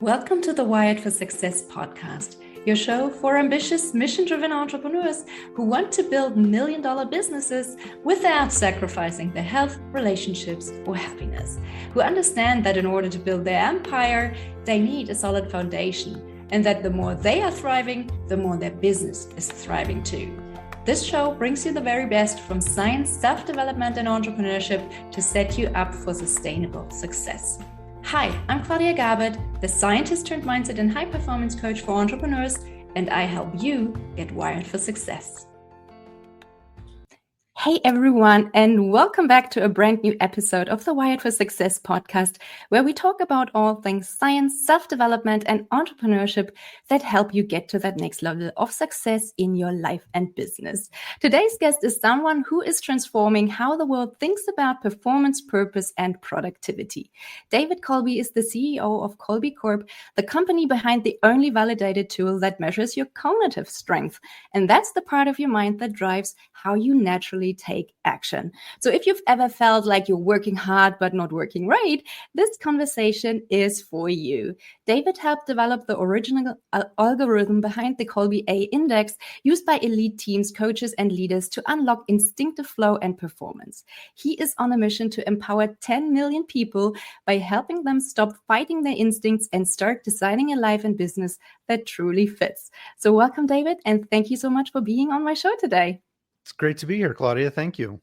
Welcome to the Wired for Success podcast, your show for ambitious, mission-driven entrepreneurs who want to build million-dollar businesses without sacrificing their health, relationships, or happiness, who understand that in order to build their empire, they need a solid foundation, and that the more they are thriving, the more their business is thriving too. This show brings you the very best from science, self-development, and entrepreneurship to set you up for sustainable success. Hi, I'm Claudia Garbutt, the scientist turned mindset and high performance coach for entrepreneurs, and I help you get wired for success. Hey everyone, and welcome back to a brand new episode of the Wired for Success podcast, where we talk about all things science, self-development, and entrepreneurship that help you get to that next level of success in your life and business. Today's guest is someone who is transforming how the world thinks about performance, purpose, and productivity. David Kolbe is the CEO of Kolbe Corp, the company behind the only validated tool that measures your conative strength. And that's the part of your mind that drives how you naturally take action. So if you've ever felt like you're working hard but not working right, this conversation is for you. David helped develop the original algorithm behind the Kolbe A Index, used by elite teams, coaches, and leaders to unlock instinctive flow and performance. He is on a mission to empower 10 million people by helping them stop fighting their instincts and start designing a life and business that truly fits. So welcome, David, and thank you so much for being on my show today. It's great to be here, Claudia. Thank you.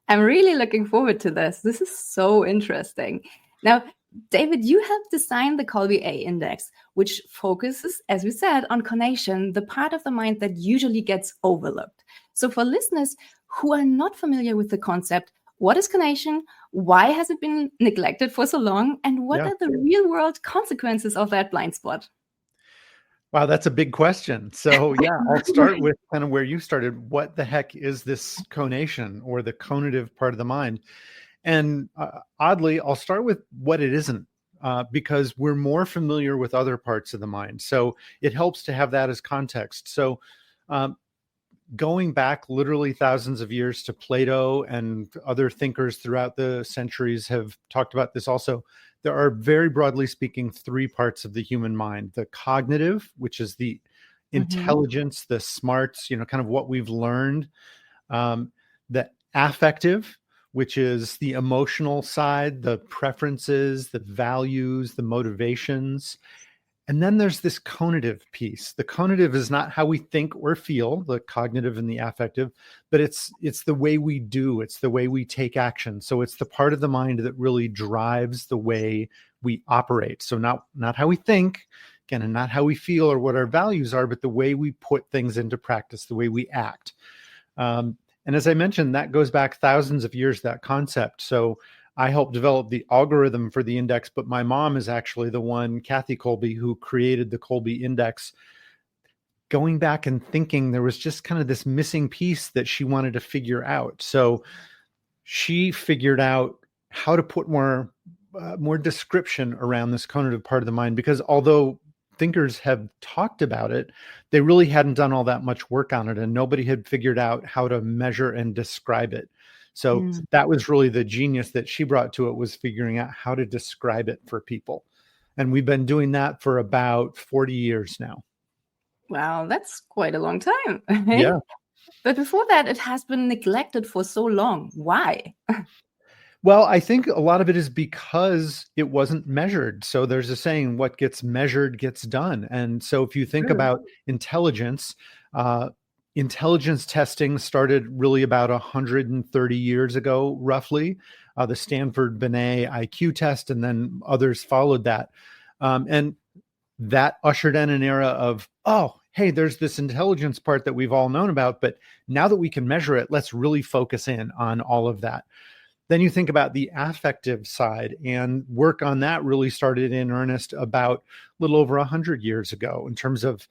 I'm really looking forward to this. This is so interesting. Now, David, you helped design the Kolbe A Index, which focuses, as we said, on conation, the part of the mind that usually gets overlooked. So for listeners who are not familiar with the concept, what is conation? Why has it been neglected for so long? And what are the real world consequences of that blind spot? Wow, that's a big question. So yeah, I'll start with kind of where you started. What the heck is this conation, or the conative part of the mind? And oddly, I'll start with what it isn't, because we're more familiar with other parts of the mind. So it helps to have that as context. So going back literally thousands of years to Plato, and other thinkers throughout the centuries have talked about this also. There are, very broadly speaking, three parts of the human mind: the cognitive, which is the intelligence, the smarts, kind of what we've learned; the affective, which is the emotional side, the preferences, the values, the motivations. And then there's this conative piece. The conative is not how we think or feel, the cognitive and the affective, but it's the way we do. It's the way we take action. So it's the part of the mind that really drives the way we operate. So not how we think, again, and not how we feel or what our values are, but the way we put things into practice, the way we act. And as I mentioned, that goes back thousands of years, that concept. So I helped develop the algorithm for the index, but my mom is actually the one, Kathy Kolbe, who created the Kolbe Index. Going back and thinking, there was just kind of this missing piece that she wanted to figure out. So she figured out how to put more description around this conative part of the mind, because although thinkers have talked about it, they really hadn't done all that much work on it, and nobody had figured out how to measure and describe it. So that was really the genius that she brought to it, was figuring out how to describe it for people. And we've been doing that for about 40 years now. Wow, that's quite a long time. Yeah. But before that, it has been neglected for so long. Why? Well, I think a lot of it is because it wasn't measured. So there's a saying, what gets measured gets done. And so if you think about intelligence, intelligence testing started really about 130 years ago, roughly. The Stanford Binet IQ test, and then others followed that. And that ushered in an era of, oh, hey, there's this intelligence part that we've all known about, but now that we can measure it, let's really focus in on all of that. Then you think about the affective side, and work on that really started in earnest about a little over 100 years ago, in terms of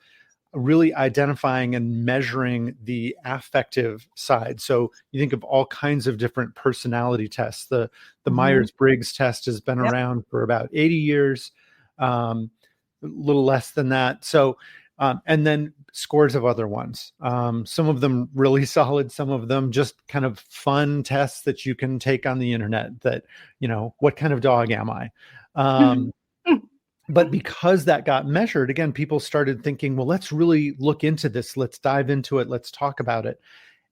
really identifying and measuring the affective side. So you think of all kinds of different personality tests. The Myers-Briggs test has been around for about 80 years, a little less than that. So, and then scores of other ones. Some of them really solid, some of them just kind of fun tests that you can take on the internet that, what kind of dog am I? But because that got measured, again, people started thinking, well, let's really look into this. Let's dive into it. Let's talk about it.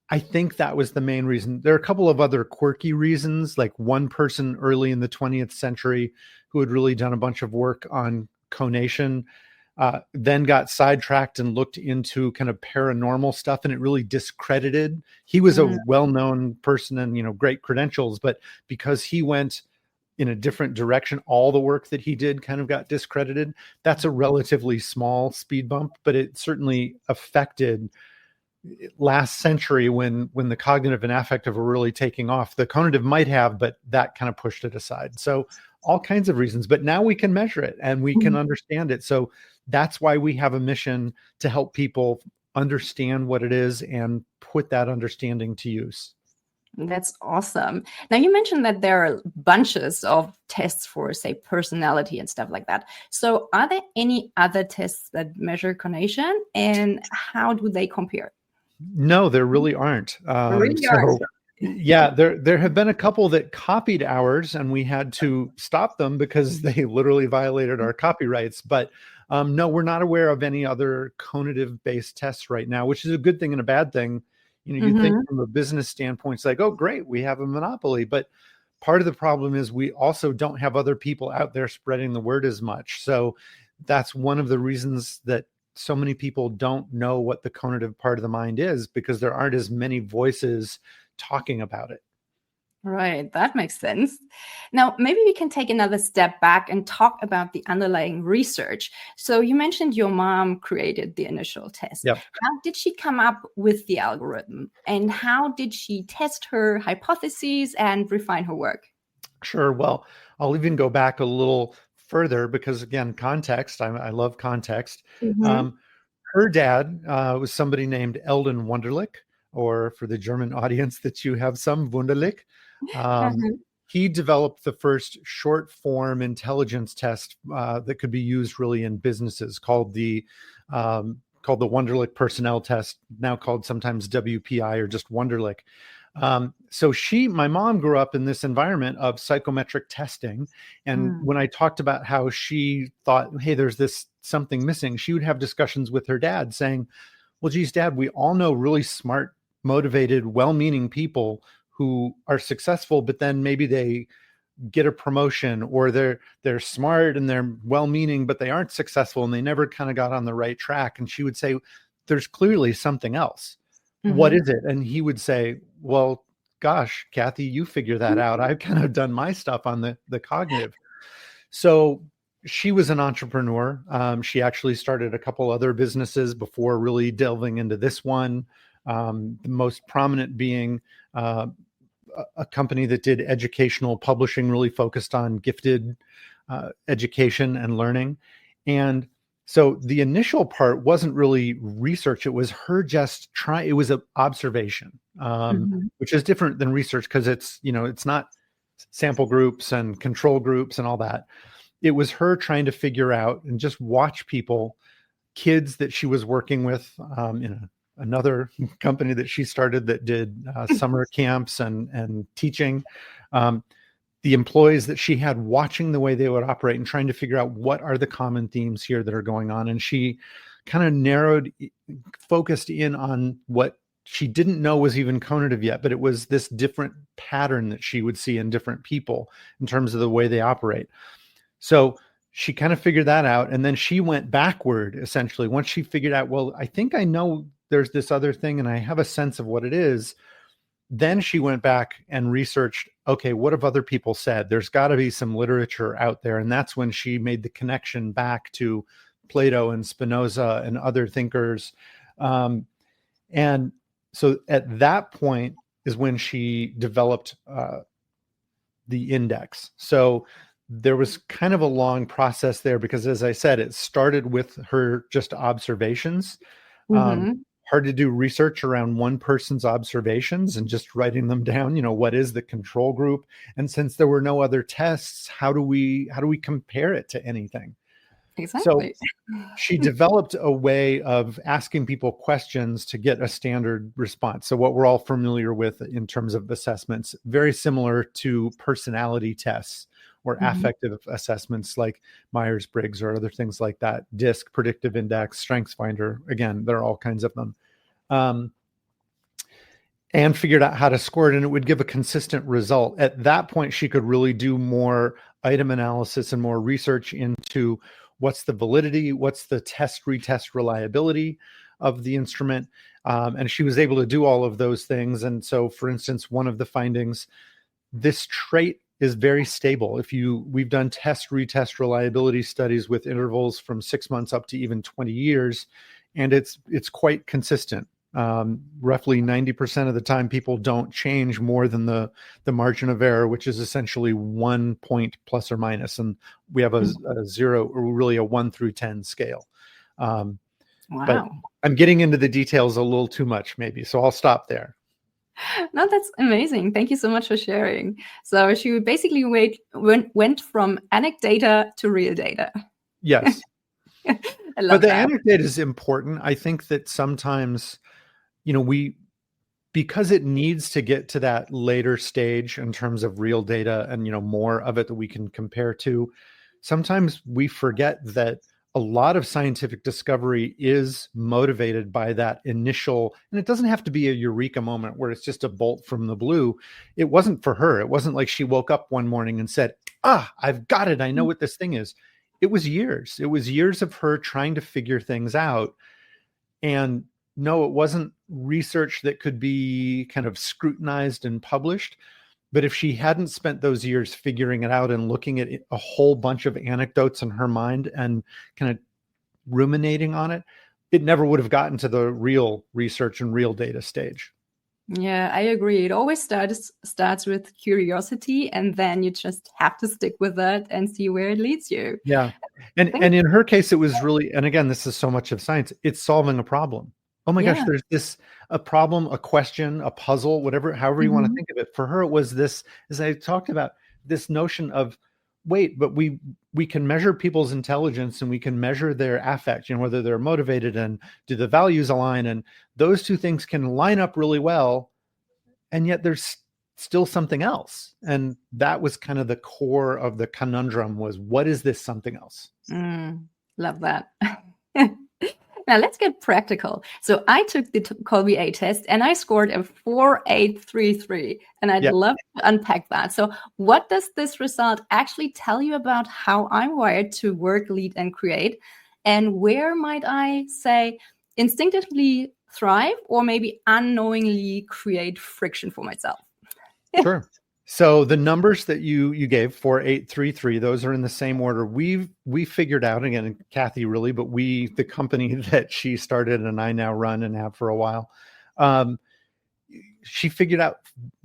I think that was the main reason. There are a couple of other quirky reasons, like one person early in the 20th century who had really done a bunch of work on conation, then got sidetracked and looked into kind of paranormal stuff, and it really discredited. He was a well-known person and great credentials, but because he went in a different direction, all the work that he did kind of got discredited. That's a relatively small speed bump, but it certainly affected last century when the cognitive and affective were really taking off. The conative might have, but that kind of pushed it aside. So all kinds of reasons, but now we can measure it and we can understand it. So that's why we have a mission to help people understand what it is and put that understanding to use. That's awesome. Now, you mentioned that there are bunches of tests for, say, personality and stuff like that. So are there any other tests that measure conation, and how do they compare? No, there really aren't. Yeah, there have been a couple that copied ours, and we had to stop them because they literally violated our copyrights. But no, we're not aware of any other conative-based tests right now, which is a good thing and a bad thing. You think from a business standpoint, it's like, oh, great, we have a monopoly. But part of the problem is we also don't have other people out there spreading the word as much. So that's one of the reasons that so many people don't know what the conative part of the mind is, because there aren't as many voices talking about it. Right, that makes sense. Now, maybe we can take another step back and talk about the underlying research. So you mentioned your mom created the initial test. Yep. How did she come up with the algorithm? And how did she test her hypotheses and refine her work? Sure. Well, I'll even go back a little further because, again, context. I love context. Her dad was somebody named Eldon Wunderlich, or for the German audience that you have some, Wunderlich. He developed the first short form intelligence test that could be used really in businesses, called the Wunderlich Personnel Test, now called sometimes WPI or just Wunderlich. So my mom grew up in this environment of psychometric testing. And when I talked about how she thought, hey, there's this something missing, she would have discussions with her dad saying, well, geez, Dad, we all know really smart, motivated, well-meaning people who are successful, but then maybe they get a promotion, or they're smart and they're well-meaning, but they aren't successful and they never kind of got on the right track. And she would say, there's clearly something else. What is it? And he would say, well, gosh, Kathy, you figure that out. I've kind of done my stuff on the cognitive. So she was an entrepreneur. She actually started a couple other businesses before really delving into this one. The most prominent being a company that did educational publishing, really focused on gifted education and learning. And so the initial part wasn't really research. It was her just it was an observation, which is different than research because it's not sample groups and control groups and all that. It was her trying to figure out and just watch people, kids that she was working with in another company that she started that did summer camps and teaching, the employees that she had, watching the way they would operate and trying to figure out what are the common themes here that are going on. And she kind of focused in on what she didn't know was even conative yet, but it was this different pattern that she would see in different people in terms of the way they operate. So she kind of figured that out. And then she went backward, essentially. Once she figured out, well, I think I know there's this other thing and I have a sense of what it is. Then she went back and researched, okay, what have other people said? There's got to be some literature out there. And that's when she made the connection back to Plato and Spinoza and other thinkers. And so at that point is when she developed the index. So there was kind of a long process there because, as I said, it started with her just observations. Hard to do research around one person's observations and just writing them down. What is the control group? And since there were no other tests, how do we compare it to anything? Exactly. So she developed a way of asking people questions to get a standard response. So what we're all familiar with in terms of assessments, very similar to personality tests, or affective assessments like Myers-Briggs or other things like that, DISC, predictive index, strengths finder. Again, there are all kinds of them. And figured out how to score it, and it would give a consistent result. At that point, she could really do more item analysis and more research into what's the validity, what's the retest reliability of the instrument. And she was able to do all of those things. And so, for instance, one of the findings, this trait is very stable. We've done retest reliability studies with intervals from 6 months up to even 20 years, and it's quite consistent. Roughly 90% of the time, people don't change more than the margin of error, which is essentially 1 point plus or minus. And we have a 0, or really a 1 through 10 scale. Wow. But I'm getting into the details a little too much, maybe. So I'll stop there. No, that's amazing. Thank you so much for sharing. So she basically went from anecdata to real data. Yes. I love the that. anecdata is important. I think that sometimes, because it needs to get to that later stage in terms of real data and, more of it that we can compare to, sometimes we forget that a lot of scientific discovery is motivated by that initial, and it doesn't have to be a eureka moment where it's just a bolt from the blue. It wasn't for her. It wasn't like she woke up one morning and said, I've got it. I know what this thing is. It was years. It was years of her trying to figure things out. And no, it wasn't research that could be kind of scrutinized and published. But if she hadn't spent those years figuring it out and looking at a whole bunch of anecdotes in her mind and kind of ruminating on it, it never would have gotten to the real research and real data stage. Yeah, I agree. It always starts with curiosity, and then you just have to stick with it and see where it leads you. Yeah. And in her case, it was really, and again, this is so much of science, it's solving a problem. Oh my gosh, there's a problem, a question, a puzzle, however you want to think of it. For her, it was this, as I talked about, this notion of, wait, but we can measure people's intelligence and we can measure their affect, whether they're motivated and do the values align, and those two things can line up really well, and yet there's still something else. And that was kind of the core of the conundrum, was what is this something else? Love that. Now let's get practical. So I took the Kolbe A test and I scored a 4833, and I'd love to unpack that. So what does this result actually tell you about how I'm wired to work, lead, and create? And where might I say instinctively thrive, or maybe unknowingly create friction for myself? Sure. So the numbers that you gave, 4833, those are in the same order. We figured out, again, Kathy really, but the company that she started and I now run and have for a while, she figured out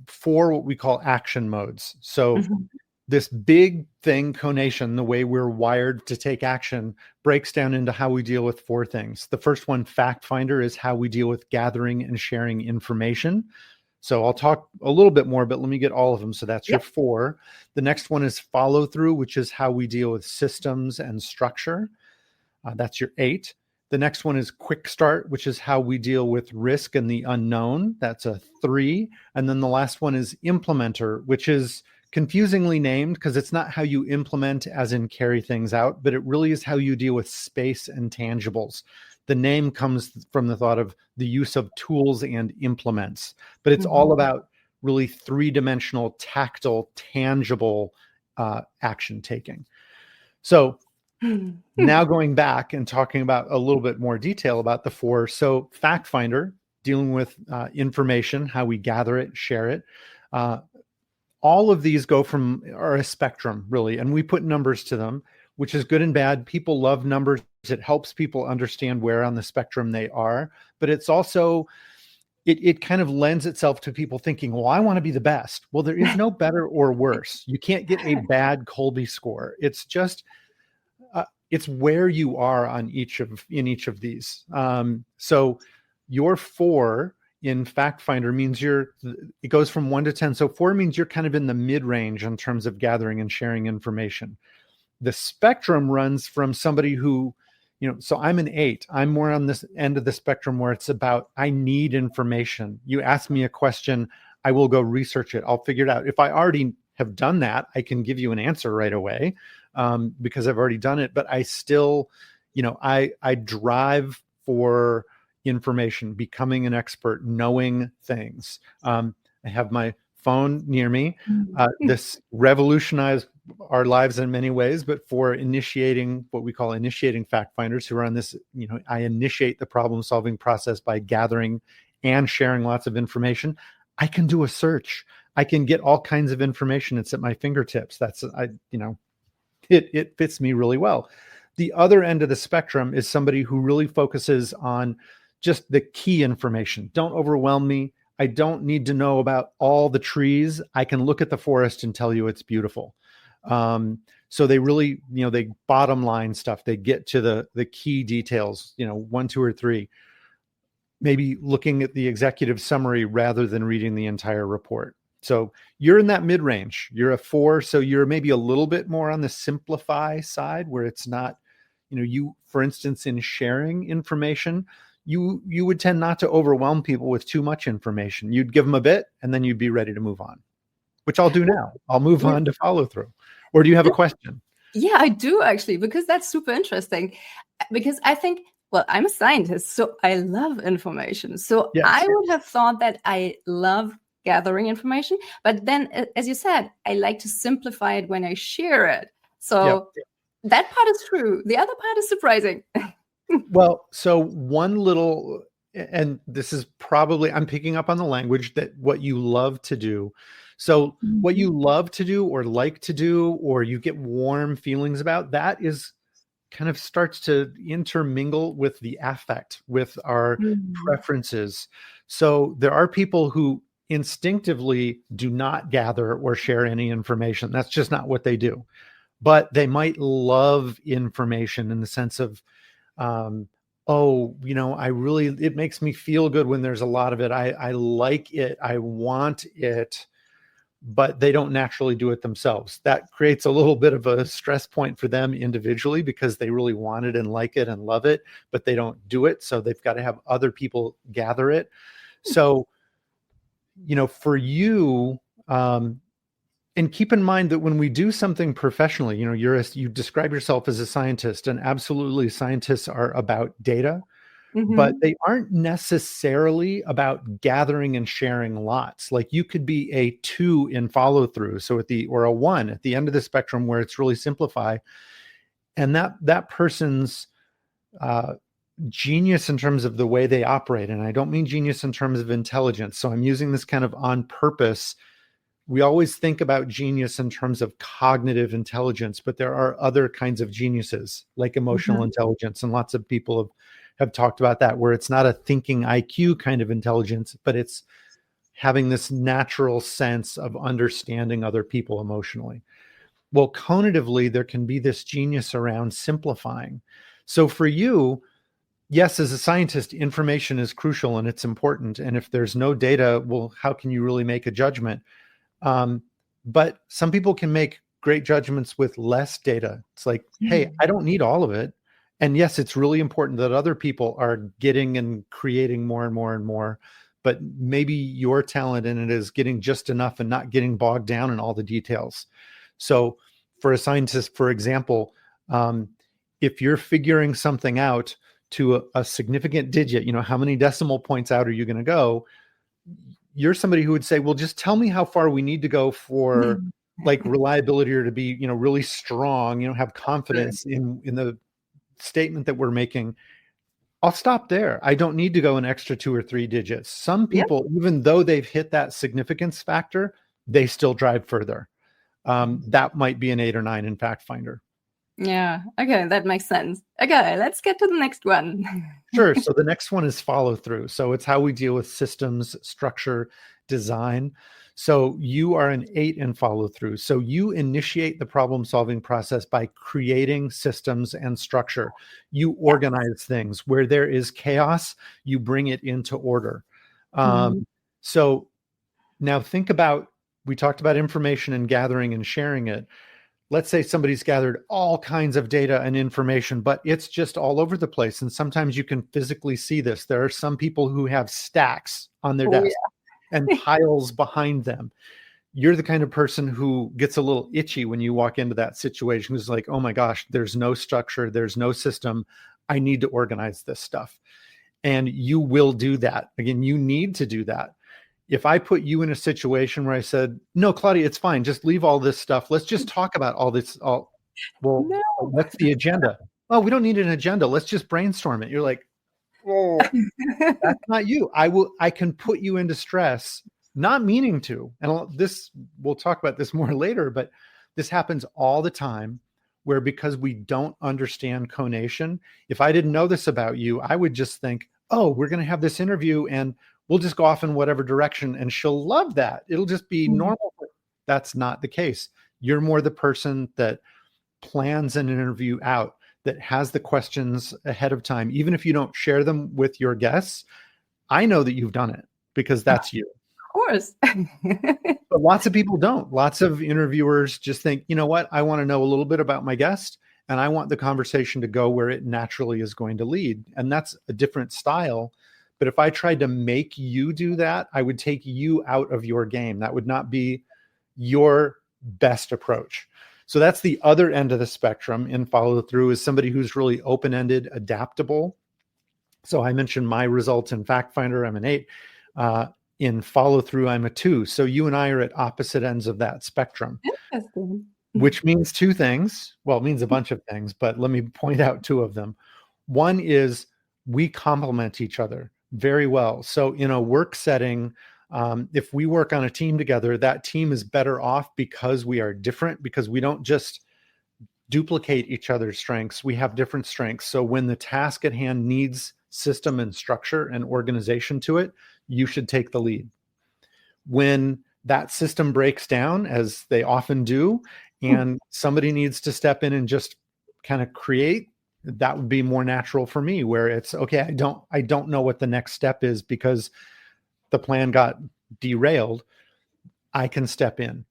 4 what we call action modes. So this big thing, conation, the way we're wired to take action, breaks down into how we deal with 4 things. The first one, fact finder, is how we deal with gathering and sharing information. So I'll talk a little bit more, but let me get all of them. So that's your 4. The next one is follow through, which is how we deal with systems and structure. That's your 8. The next one is quick start, which is how we deal with risk and the unknown. That's a 3. And then the last one is implementer, which is confusingly named because it's not how you implement as in carry things out, but it really is how you deal with space and tangibles. The name comes from the thought of the use of tools and implements, but it's all about really 3-dimensional, tactile, tangible action taking. So now going back and talking about a little bit more detail about the 4. So fact finder, dealing with information, how we gather it, share it. All of these are a spectrum, really, and we put numbers to them, which is good and bad. People love numbers. It helps people understand where on the spectrum they are, but it's also, it kind of lends itself to people thinking, well, I want to be the best. Well, there is no better or worse. You can't get a bad Kolbe score. It's just, it's where you are in each of these. So your 4 in fact finder means it goes from 1 to 10. So 4 means you're kind of in the mid range in terms of gathering and sharing information. The spectrum runs from somebody who, so I'm an 8. I'm more on this end of the spectrum where it's about, I need information. You ask me a question, I will go research it. I'll figure it out. If I already have done that, I can give you an answer right away because I've already done it. But I still, I drive for information, becoming an expert, knowing things. I have my phone near me. This revolutionized our lives in many ways, but for initiating what we call initiating fact finders who are on this, I initiate the problem solving process by gathering and sharing lots of information. I can do a search. I can get all kinds of information. It's at my fingertips. It fits me really well. The other end of the spectrum is somebody who really focuses on just the key information. Don't overwhelm me. I don't need to know about all the trees. I can look at the forest and tell you it's beautiful. So they really, they bottom line stuff. They get to the key details, 1, 2, or 3. Maybe looking at the executive summary rather than reading the entire report. So you're in that mid-range. You're a 4, so you're maybe a little bit more on the simplify side, where it's not, you, for instance, in sharing information, you would tend not to overwhelm people with too much information. You'd give them a bit and then you'd be ready to move on, which I'll do now. I'll move on to follow through. Or do you have a question? Yeah, I do actually, because that's super interesting. Because I think, well, I'm a scientist, so I love information. So Yes. I would have thought that I love gathering information, but then, as you said, I like to simplify it when I share it. So that part is true. The other part is surprising. Well, so one little, and this is probably, I'm picking up on the language, that what you love to do. So what you love to do or like to do, or you get warm feelings about, that is kind of starts to intermingle with the affect, with our preferences. So there are people who instinctively do not gather or share any information. That's just not what they do. But they might love information in the sense of, it makes me feel good when there's a lot of it. I like it. I want it, but they don't naturally do it themselves. That creates a little bit of a stress point for them individually, because they really want it and like it and love it, but they don't do it. So they've got to have other people gather it. So, for you, and keep in mind that when we do something professionally, you describe yourself as a scientist, and absolutely scientists are about data, but they aren't necessarily about gathering and sharing lots. Like you could be a 2 in follow through. So or a 1 at the end of the spectrum, where it's really simplify. And that person's genius in terms of the way they operate. And I don't mean genius in terms of intelligence. So I'm using this kind of on purpose. We always think about genius in terms of cognitive intelligence, but there are other kinds of geniuses like emotional intelligence. And lots of people have talked about that, where it's not a thinking IQ kind of intelligence, but it's having this natural sense of understanding other people emotionally. Well, conatively, there can be this genius around simplifying. So for you, yes, as a scientist, information is crucial and it's important. And if there's no data, well, how can you really make a judgment? But some people can make great judgments with less data. It's like, hey, I don't need all of it. And yes, it's really important that other people are getting and creating more and more and more, but maybe your talent in it is getting just enough and not getting bogged down in all the details. So for a scientist, for example, if you're figuring something out to a significant digit, how many decimal points out are you going to go? You're somebody who would say, well, just tell me how far we need to go for like reliability, or to be, really strong, have confidence in the statement that we're making. I'll stop there. I don't need to go an extra 2 or 3 digits. Some people, even though they've hit that significance factor, they still drive further. That might be an 8 or 9 in Fact Finder. Yeah. Okay. That makes sense. Okay. Let's get to the next one. Sure. So the next one is follow through. So it's how we deal with systems, structure, design. So you are an 8 in follow through. So you initiate the problem solving process by creating systems and structure. You organize things. Where there is chaos, you bring it into order. So now think about, we talked about information and gathering and sharing it. Let's say somebody's gathered all kinds of data and information, but it's just all over the place. And sometimes you can physically see this. There are some people who have stacks on their desk and piles behind them. you're the kind of person who gets a little itchy when you walk into that situation. It's like, oh my gosh, there's no structure, there's no system. I need to organize this stuff. And you will do that. Again, you need to do that. If I put you in a situation where I said, no, Claudia, it's fine. Just leave all this stuff. Let's just talk about all this. Well, No. what's the agenda? Oh, we don't need an agenda. Let's just brainstorm it. You're like, oh, that's not you. I can put you into stress, not meaning to. And we'll talk about this more later, but this happens all the time, where because we don't understand conation, if I didn't know this about you, I would just think, oh, we're going to have this interview and we'll just go off in whatever direction and she'll love that. It'll just be normal. That's not the case. You're more the person that plans an interview out, that has the questions ahead of time. Even if you don't share them with your guests, I know that you've done it because that's you. Of course. But lots of people don't. Lots of interviewers just think, you know what, I want to know a little bit about my guest and I want the conversation to go where it naturally is going to lead. And that's a different style. But if I tried to make you do that, I would take you out of your game. That would not be your best approach. So that's the other end of the spectrum in follow through, is somebody who's really open-ended, adaptable. So I mentioned my results in Fact Finder, I'm an 8. In follow through, I'm a 2. So you and I are at opposite ends of that spectrum, which means two things. Well, it means a bunch of things, but let me point out two of them. One is we complement each other very well. So in a work setting, if we work on a team together, that team is better off because we are different, because we don't just duplicate each other's strengths. We have different strengths. So when the task at hand needs system and structure and organization to it, you should take the lead. When that system breaks down, as they often do, and somebody needs to step in and just kind of create, that would be more natural for me, where it's okay, I don't know what the next step is because the plan got derailed. I can step in.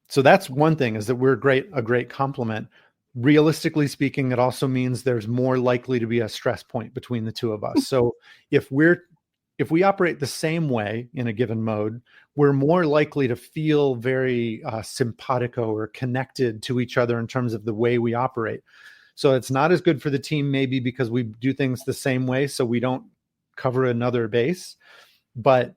So that's one thing, is that we're a great complement. Realistically speaking, it also means there's more likely to be a stress point between the two of us. So if we operate the same way in a given mode, we're more likely to feel very simpatico or connected to each other in terms of the way we operate. So it's not as good for the team, maybe because we do things the same way, so we don't cover another base. But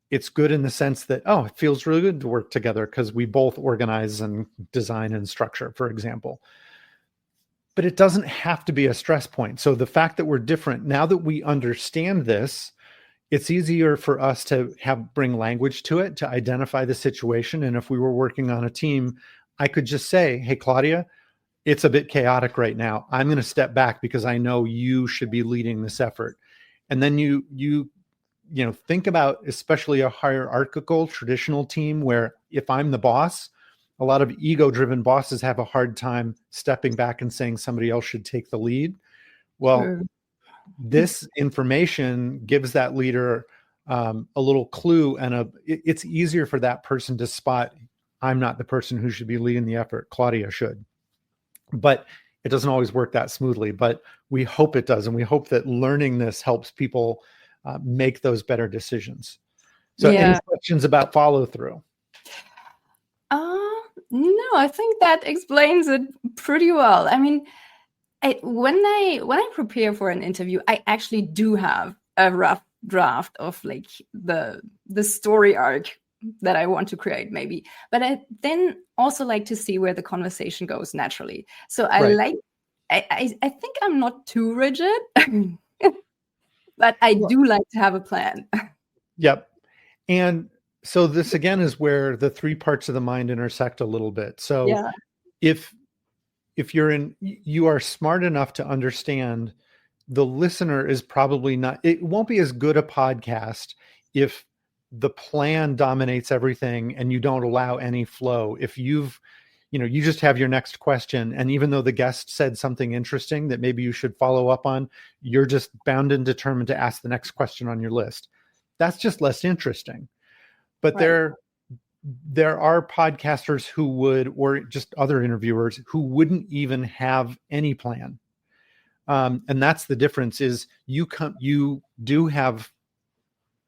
it's good in the sense that, oh, it feels really good to work together because we both organize and design and structure, for example. But it doesn't have to be a stress point. So the fact that we're different, now that we understand this, it's easier for us to bring language to it, to identify the situation. And if we were working on a team, I could just say, hey, Claudia, it's a bit chaotic right now. I'm going to step back because I know you should be leading this effort. And then you think about, especially a hierarchical traditional team, where if I'm the boss, a lot of ego-driven bosses have a hard time stepping back and saying somebody else should take the lead. Well, this information gives that leader a little clue, and it's easier for that person to spot, I'm not the person who should be leading the effort. Claudia should. But it doesn't always work that smoothly, but we hope it does. And we hope that learning this helps people make those better decisions. So any questions about follow through? No, I think that explains it pretty well. I mean, when I prepare for an interview, I actually do have a rough draft of like the story arc that I want to create, maybe. But I then also like to see where the conversation goes naturally. So I think I'm not too rigid, but I do like to have a plan. Yep. And so this again is where the three parts of the mind intersect a little bit. So if you are smart enough to understand, the listener is probably not, it won't be as good a podcast if the plan dominates everything and you don't allow any flow. If you just have your next question, and even though the guest said something interesting that maybe you should follow up on, you're just bound and determined to ask the next question on your list. That's just less interesting. But there are podcasters who would, or just other interviewers who wouldn't even have any plan. And that's the difference, is you do have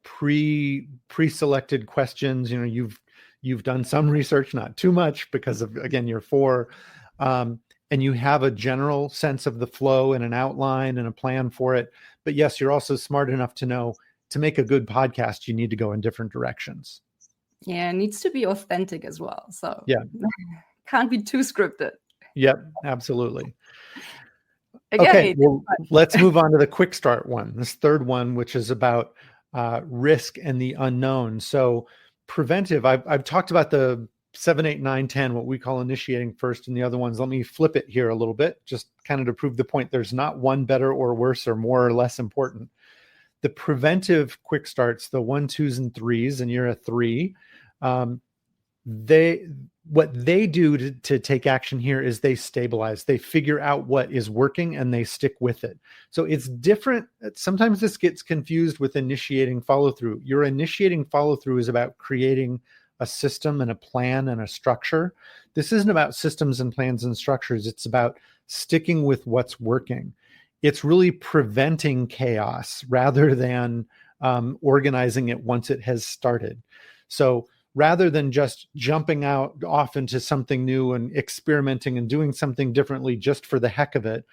pre-selected questions. You've you've done some research, not too much because of, again, you're 4, and you have a general sense of the flow and an outline and a plan for it. But yes, you're also smart enough to know to make a good podcast, you need to go in different directions. Yeah, it needs to be authentic as well. So yeah, can't be too scripted. Yep, absolutely. Okay, well, let's move on to the quick start one, this third one, which is about risk and the unknown. So preventive, I've talked about the 7, 8, 9, 10, what we call initiating first, and the other ones. Let me flip it here a little bit, just kind of to prove the point. There's not one better or worse or more or less important. The preventive quick starts, the 1, 2s, and 3s, and you're a 3. What they do to take action here is they stabilize. They figure out what is working and they stick with it. So it's different. Sometimes this gets confused with initiating follow-through. Your initiating follow-through is about creating a system and a plan and a structure. This isn't about systems and plans and structures. It's about sticking with what's working. It's really preventing chaos rather than organizing it once it has started. So rather than just jumping off into something new and experimenting and doing something differently just for the heck of it,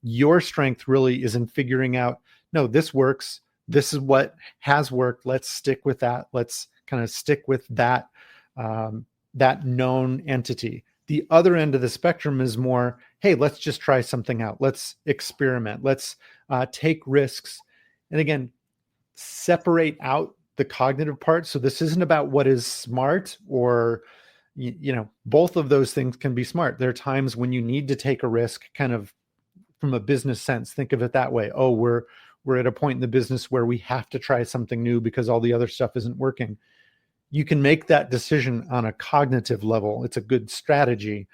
your strength really is in figuring out, no, this works. This is what has worked. Let's stick with that. Let's kind of stick with that, that known entity. The other end of the spectrum is more, hey, let's just try something out. Let's experiment. Let's take risks. And again, separate out the cognitive part. So this isn't about what is smart, or, both of those things can be smart. There are times when you need to take a risk, kind of from a business sense. Think of it that way. Oh, we're at a point in the business where we have to try something new because all the other stuff isn't working. You can make that decision on a cognitive level. It's a good strategy,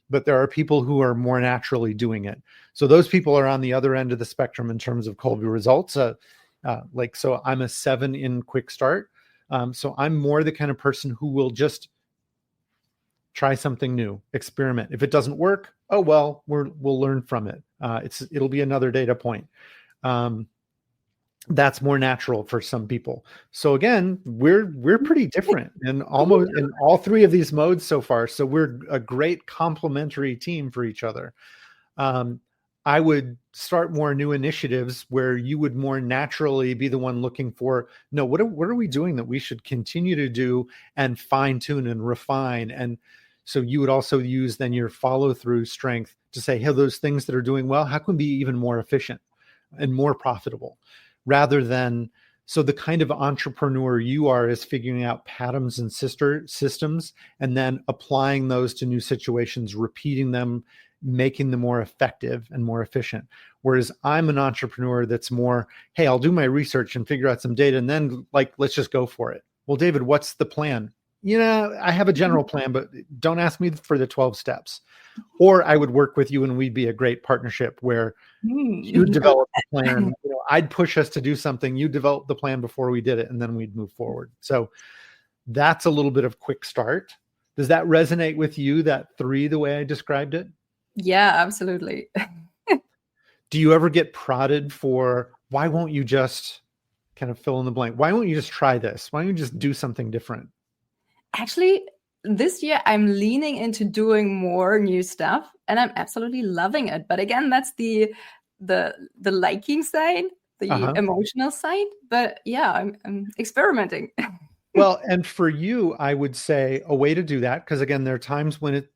but there are people who are more naturally doing it. So those people are on the other end of the spectrum in terms of Kolbe results. So I'm a 7 in quick start. So I'm more the kind of person who will just try something new, experiment. If it doesn't work, oh, well, we'll learn from it. It'll be another data point. That's more natural for some people. So again, we're pretty different in all 3 of these modes so far. So we're a great complementary team for each other. I would start more new initiatives where you would more naturally be the one looking for, no, what are we doing that we should continue to do and fine tune and refine? And so you would also use then your follow through strength to say, hey, those things that are doing well, how can we be even more efficient and more profitable? Rather than, so the kind of entrepreneur you are is figuring out patterns and systems and then applying those to new situations, repeating them, making them more effective and more efficient. Whereas I'm an entrepreneur that's more, hey, I'll do my research and figure out some data and then let's just go for it. Well, David, what's the plan? I have a general plan, but don't ask me for the 12 steps. Or I would work with you and we'd be a great partnership where you develop the plan. I'd push us to do something. You develop the plan before we did it, and then we'd move forward. So that's a little bit of quick start. Does that resonate with you, that 3, the way I described it? Yeah, absolutely. Do you ever get prodded for, why won't you just kind of fill in the blank? Why won't you just try this? Why don't you just do something different? Actually, this year I'm leaning into doing more new stuff and I'm absolutely loving it. But again, that's the liking side, the emotional side. But yeah, I'm experimenting. Well, and for you, I would say a way to do that, because again, there are times when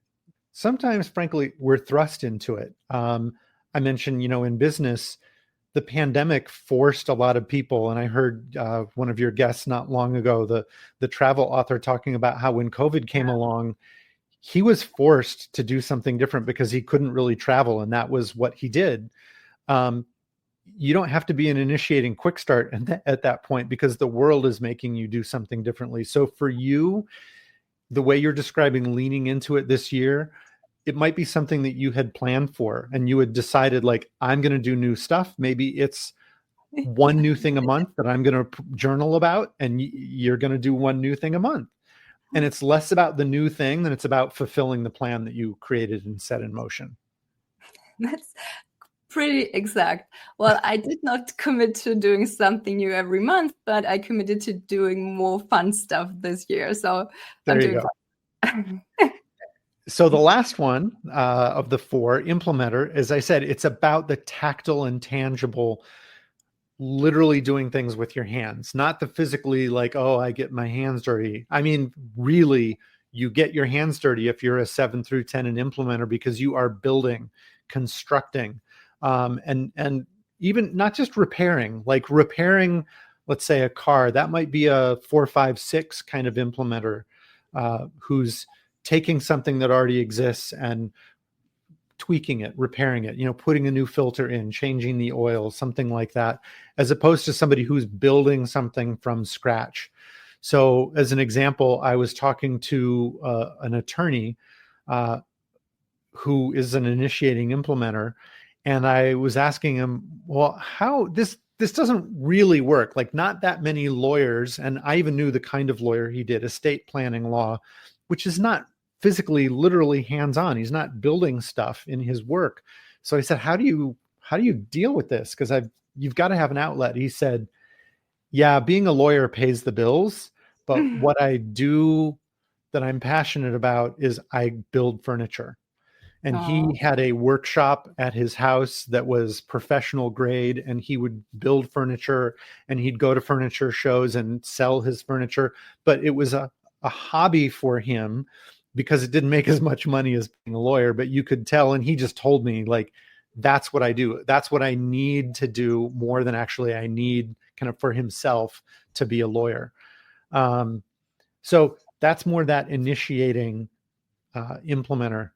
sometimes, frankly, we're thrust into it. I mentioned, in business, the pandemic forced a lot of people, and I heard one of your guests not long ago, the travel author, talking about how when COVID came along, he was forced to do something different because he couldn't really travel, and that was what he did. You don't have to be an initiating quick start at that point, because the world is making you do something differently. So for you, the way you're describing leaning into it this year, it might be something that you had planned for and you had decided, I'm going to do new stuff. Maybe it's one new thing a month that I'm going to journal about, and you're going to do one new thing a month. And it's less about the new thing than it's about fulfilling the plan that you created and set in motion. That's Pretty exact. Well, I did not commit to doing something new every month, but I committed to doing more fun stuff this year. So I'm There you doing go. fine. So the last one of the four, implementer, as I said, it's about the tactile and tangible, literally doing things with your hands, not the physically like, oh, I get my hands dirty. I mean, really, you get your hands dirty if you're a 7 through 10 in implementer, because you are building, constructing, and even not just repairing, like repairing, let's say a car, that might be a 4, 5, 6 kind of implementer who's taking something that already exists and tweaking it, repairing it, putting a new filter in, changing the oil, something like that, as opposed to somebody who's building something from scratch. So as an example, I was talking to an attorney who is an initiating implementer, and I was asking him, well, how this doesn't really work. Like, not that many lawyers, and I even knew the kind of lawyer he did, estate planning law, which is not physically, literally hands-on. He's not building stuff in his work. So I said, how do you deal with this? Because you've got to have an outlet. He said, yeah, being a lawyer pays the bills, but what I do that I'm passionate about is I build furniture. And he had a workshop at his house that was professional grade, and he would build furniture, and he'd go to furniture shows and sell his furniture. But it was a hobby for him because it didn't make as much money as being a lawyer, but you could tell. And he just told me, like, that's what I do. That's what I need to do more than actually I need kind of for himself to be a lawyer. So that's more that initiating implementer.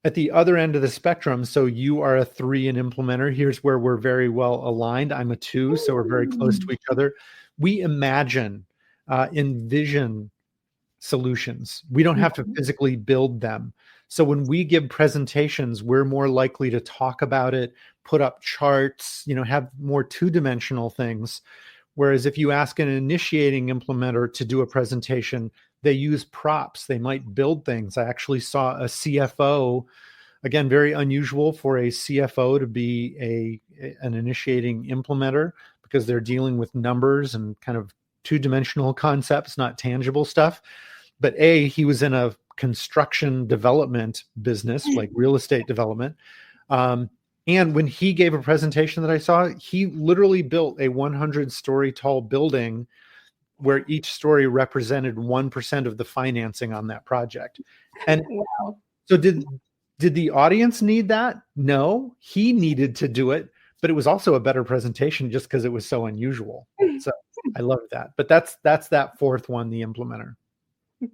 At the other end of the spectrum, so you are a 3 in implementer. Here's where we're very well aligned. I'm a 2, so we're very close to each other. We imagine, envision solutions. We don't have to physically build them. So when we give presentations, we're more likely to talk about it, put up charts, have more two-dimensional things. Whereas if you ask an initiating implementer to do a presentation, they use props. They might build things. I actually saw a CFO, again, very unusual for a CFO to be an initiating implementer, because they're dealing with numbers and kind of two-dimensional concepts, not tangible stuff. But he was in a construction development business, like real estate development. And when he gave a presentation that I saw, he literally built a 100-story tall building where each story represented 1% of the financing on that project. And wow. So did the audience need that? No, he needed to do it, but it was also a better presentation just because it was so unusual. So I love that. But that's that fourth one, the implementer.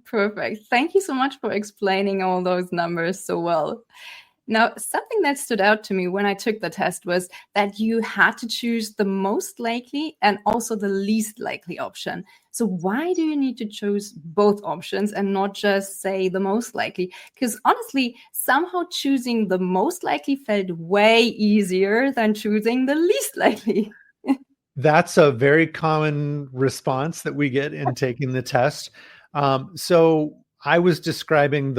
Perfect. Thank you so much for explaining all those numbers so well. Now, something that stood out to me when I took the test was that you had to choose the most likely and also the least likely option. So why do you need to choose both options and not just say the most likely? Because honestly, somehow choosing the most likely felt way easier than choosing the least likely. That's a very common response that we get in taking the test. So I was describing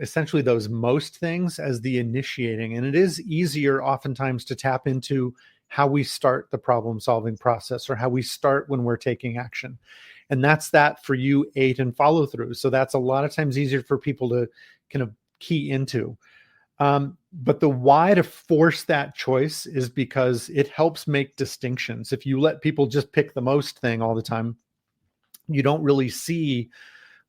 essentially those most things as the initiating, and it is easier oftentimes to tap into how we start the problem solving process, or how we start when we're taking action. And that's that for you, 8 and follow through. So that's a lot of times easier for people to kind of key into. But the why to force that choice is because it helps make distinctions. If you let people just pick the most thing all the time, you don't really see,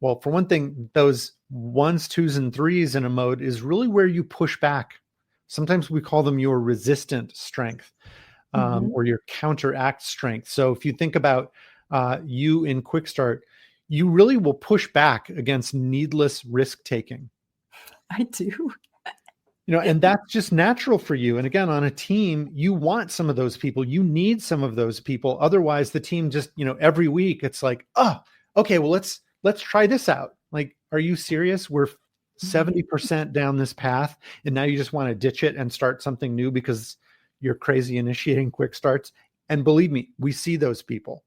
well, for one thing, those 1s, 2s, and 3s in a mode is really where you push back. Sometimes we call them your resistant strength, or your counteract strength. So if you think about you in Quick Start, you really will push back against needless risk taking. I do. And that's just natural for you. And again, on a team, you want some of those people. You need some of those people. Otherwise, the team just, every week it's like, oh, okay, well, let's try this out. Like, are you serious? We're 70% down this path, and now you just want to ditch it and start something new because you're crazy initiating quick starts. And believe me, we see those people.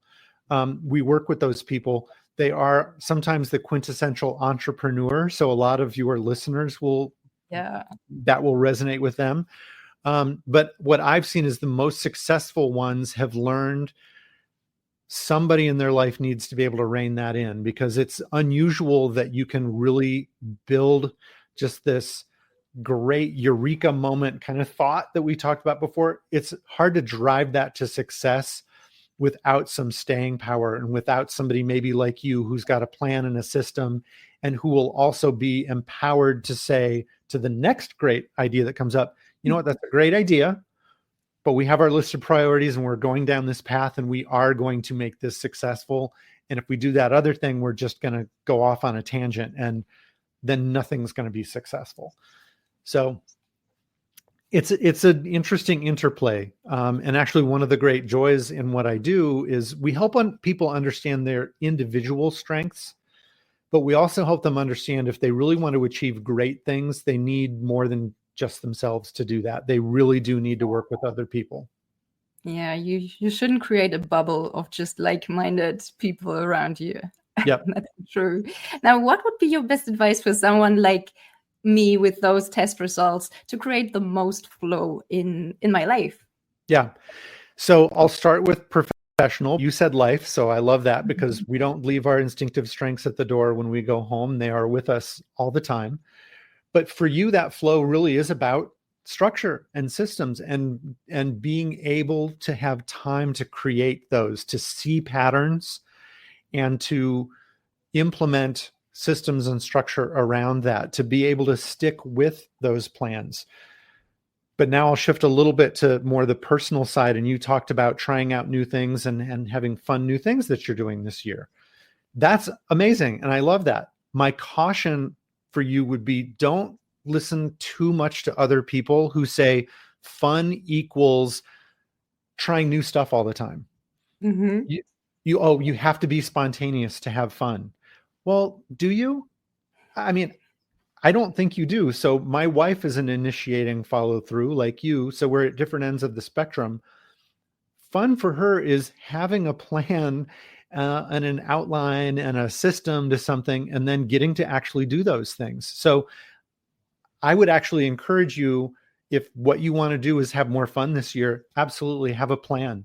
We work with those people. They are sometimes the quintessential entrepreneur. So a lot of your listeners that will resonate with them. But what I've seen is the most successful ones have learned somebody in their life needs to be able to rein that in, because it's unusual that you can really build just this great eureka moment kind of thought that we talked about before. It's hard to drive that to success without some staying power and without somebody maybe like you who's got a plan and a system, and who will also be empowered to say to the next great idea that comes up, you know what, that's a great idea, but we have our list of priorities and we're going down this path and we are going to make this successful. And if we do that other thing, we're just going to go off on a tangent and then nothing's going to be successful. So it's an interesting interplay. And actually one of the great joys in what I do is we help people understand their individual strengths, but we also help them understand if they really want to achieve great things, they need more than just themselves to do that. They really do need to work with other people. Yeah, you shouldn't create a bubble of just like-minded people around you. Yep. That's true. Now, what would be your best advice for someone like me with those test results to create the most flow in my life? Yeah. So I'll start with professional. You said life, so I love that, because we don't leave our instinctive strengths at the door when we go home. They are with us all the time. But for you, that flow really is about structure and systems and being able to have time to create those, to see patterns and to implement systems and structure around that, to be able to stick with those plans. But now I'll shift a little bit to more the personal side. And you talked about trying out new things and having fun new things that you're doing this year. That's amazing. And I love that. My caution for you would be, don't listen too much to other people who say fun equals trying new stuff all the time. Mm-hmm. You have to be spontaneous to have fun. Well, do you? I mean, I don't think you do. So my wife is an initiating follow through like you. So we're at different ends of the spectrum. Fun for her is having a plan and an outline and a system to something, and then getting to actually do those things. So I would actually encourage you, if what you want to do is have more fun this year, absolutely have a plan.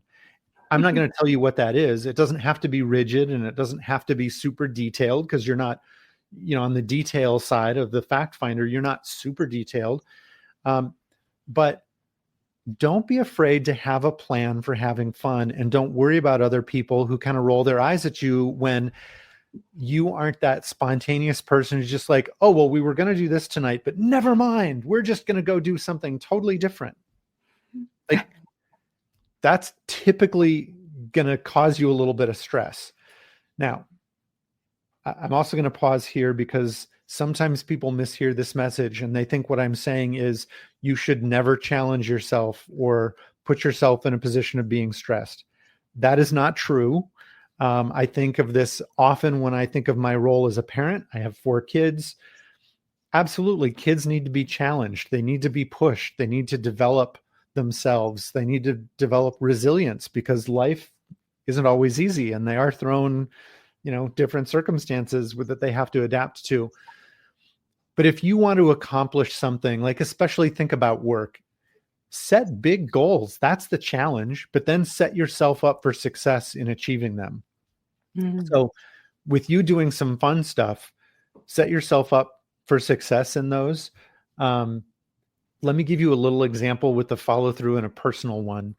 I'm not going to tell you what that is. It doesn't have to be rigid and it doesn't have to be super detailed, because you're not, on the detail side of the fact finder, you're not super detailed. But don't be afraid to have a plan for having fun, and don't worry about other people who kind of roll their eyes at you when you aren't that spontaneous person who's just like, oh, well, we were going to do this tonight, but never mind. We're just going to go do something totally different. Like, that's typically going to cause you a little bit of stress. Now, I'm also going to pause here, because sometimes people mishear this message and they think what I'm saying is you should never challenge yourself or put yourself in a position of being stressed. That is not true. I think of this often when I think of my role as a parent. I have 4 kids. Absolutely, kids need to be challenged. They need to be pushed. They need to develop themselves. They need to develop resilience, because life isn't always easy and they are thrown, different circumstances that they have to adapt to. But if you want to accomplish something, like especially think about work, set big goals. That's the challenge, but then set yourself up for success in achieving them. Mm-hmm. So with you doing some fun stuff, set yourself up for success in those. Let me give you a little example with the follow through and a personal one.